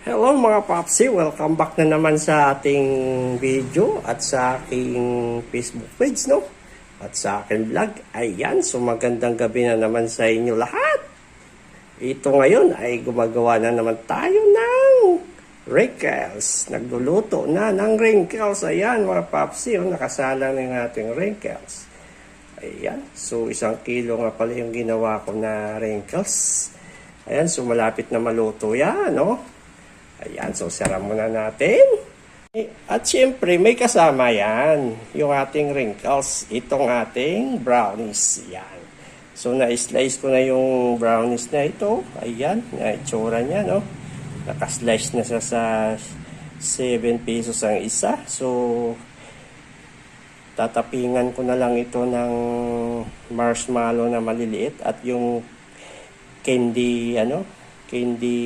Hello mga Popsi, welcome back na naman sa ating video at sa aking Facebook page, no? At sa aking vlog. Ayan, so magandang gabi na naman sa inyo lahat. Ito ngayon ay gumagawa na naman tayo ng wrinkles. Nagluluto na ng wrinkles. Ayan mga Popsi, nakasala na yung ating wrinkles. Ayan, so 1 kilo nga pala yung ginawa ko na wrinkles. Ayan, so malapit na maluto yan, no? Ayan, so sara muna natin. At syempre, may kasama yan, yung ating wrinkles, itong ating brownies. Yan. So, na-slice ko na yung brownies na ito. Ayan, na-itsura niya, no? Nakaslice na siya sa 7 pesos ang isa. So, tatapingan ko na lang ito ng marshmallow na maliliit at yung candy, candy